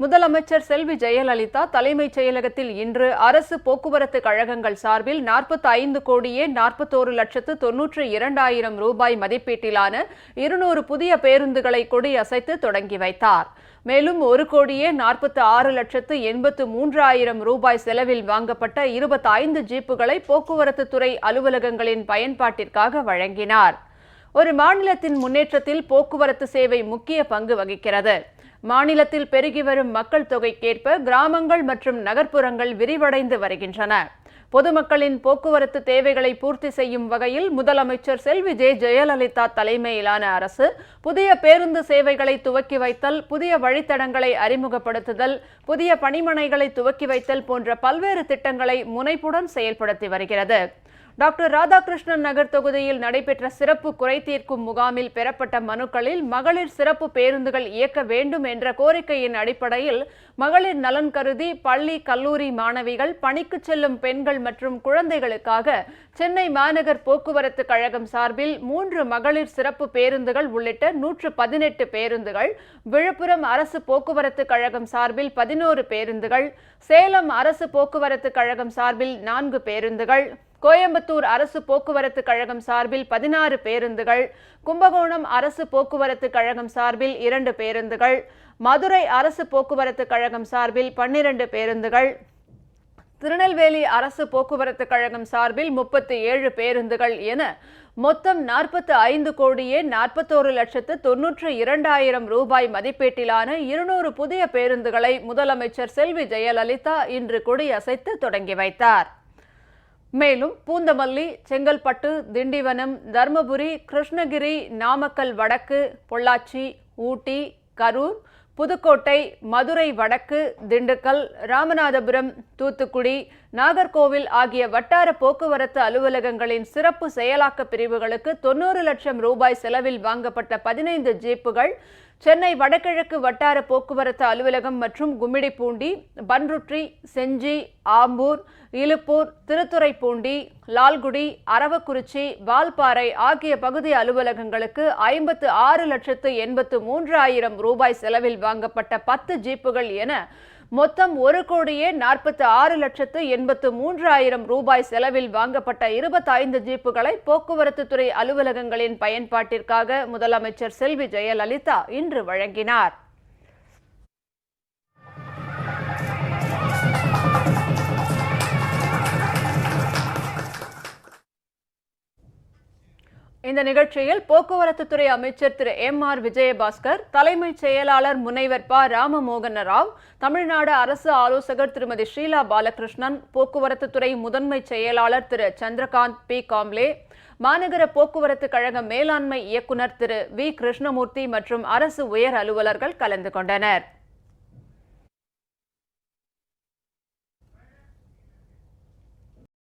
முதலமைச்சர் செல்வி ஜெயலலிதா தலைமைச் செயலகத்தில் இன்று அரசு போக்குவரத்து கழகங்கள் சார்பில் 45,41,92,200 ரூபாய் மதிப்பீட்டிலான 200 புதிய பேருந்துகளை கொடியசைத்து தொடங்கி வைத்தார். மேலும் 1,46,83,000 ரூபாய் செலவில் வாங்கப்பட்ட 25 ஜீப்புகளை போக்குவரத்து துறை அலுவலகங்களின் பயன்பாட்டிற்காக வழங்கினார். ஒரு மாநிலத்தின் முன்னேற்றத்தில் போக்குவரத்து சேவை முக்கிய பங்கு வகிக்கிறது. மாநிலத்தில் பெருகி வரும் மக்கள் தொகைக்கேற்ப கிராமங்கள் மற்றும் நகர்ப்புறங்கள் விரிவடைந்து வருகின்றன. பொதுமக்களின் போக்குவரத்து தேவைகளை பூர்த்தி செய்யும் வகையில் முதலமைச்சர் செல்வி ஜெயலலிதா தலைமையிலான அரசு புதிய பேருந்து சேவைகளை துவக்கி வைத்தல், புதிய வழித்தடங்களை அறிமுகப்படுத்துதல், புதிய பணிமனைகளை துவக்கி வைத்தல் போன்ற பல்வேறு திட்டங்களை முனைப்புடன் செயல்படுத்தி வருகிறது. டாக்டர் ராதாகிருஷ்ணன் நகர் தொகுதியில் நடைபெற்ற சிறப்பு குறைதீர்க்கும் முகாமில் பெறப்பட்ட மனுக்களில் மகளிர் சிறப்பு பேருந்துகள் இயக்க வேண்டும் என்ற கோரிக்கையின் அடிப்படையில் மகளிர் நலன் கருதி பள்ளி, கல்லூரி மாணவிகள், பணிக்கு செல்லும் பெண்கள் மற்றும் குழந்தைகளுக்காக சென்னை மாநகர் போக்குவரத்து கழகம் சார்பில் 3 மகளிர் சிறப்பு பேருந்துகள் உள்ளிட்ட 118 பேருந்துகள், விழுப்புரம் அரசு போக்குவரத்து கழகம் சார்பில் 11 பேருந்துகள், சேலம் அரசு போக்குவரத்து கழகம் சார்பில் 4 பேருந்துகள், கோயம்புத்தூர் அரசு போக்குவரத்து கழகம் சார்பில் 16 பேருந்துகள், கும்பகோணம் அரசு போக்குவரத்து கழகம் சார்பில் 2 பேருந்துகள், மதுரை அரசு போக்குவரத்து கழகம் சார்பில் 12 பேருந்துகள், திருநெல்வேலி அரசு போக்குவரத்து கழகம் சார்பில் 37 பேருந்துகள் என மொத்தம் 45,41,92,000 ரூபாய் மதிப்பீட்டிலான 200 புதிய பேருந்துகளை முதலமைச்சர் செல்வி ஜெயலலிதா இன்று கொடியசைத்து தொடங்கி வைத்தார். மேலும் பூந்தமல்லி, செங்கல்பட்டு, திண்டிவனம், தர்மபுரி, கிருஷ்ணகிரி, நாமக்கல் வடக்கு, பொள்ளாச்சி, ஊட்டி, கரூர், புதுக்கோட்டை, மதுரை வடக்கு, திண்டுக்கல், ராமநாதபுரம், தூத்துக்குடி, நாகர்கோவில் ஆகிய வட்டார போக்குவரத்து அலுவலகங்களின் சிறப்பு செயலாக்க பிரிவுகளுக்கு 90 லட்சம் ரூபாய் செலவில் வாங்கப்பட்ட 15 ஜீப்புகள் சென்னை வடகிழக்கு வட்டார போக்குவரத்து அலுவலகம் மற்றும் கும்மிடிப்பூண்டி, பன்ருட்டி, செஞ்சி, ஆம்பூர், இலுப்பூர், திருத்துறைப்பூண்டி, லால்குடி, அரவக்குறிச்சி, வால்பாறை ஆகிய பகுதி அலுவலகங்களுக்கு 56,83,000 ரூபாய் செலவில் வாங்கப்பட்ட 10 ஜீப்புகள் என மொத்தம் 1,46,83,000 ரூபாய் செலவில் வாங்கப்பட்ட 25 ஜீப்புகளை போக்குவரத்து துறை அலுவலகங்களின் பயன்பாட்டிற்காக முதலமைச்சர் செல்வி ஜெயலலிதா இன்று வழங்கினார். இந்த நிகழ்ச்சியில் போக்குவரத்து துறை அமைச்சர் திரு M.R. விஜயபாஸ்கர், தலைமைச் செயலாளர் முனைவர் ப. ராமமோகன ராவ், தமிழ்நாடு அரசு ஆலோசகர் திருமதி ஷீலா பாலகிருஷ்ணன், போக்குவரத்து துறை முதன்மை செயலாளர் திரு சந்திரகாந்த் பி. காம்லே, மாநகர போக்குவரத்து கழக மேலாண்மை இயக்குநர் திரு வி. கிருஷ்ணமூர்த்தி மற்றும் அரசு உயர் அலுவலர்கள் கலந்து கொண்டனர்.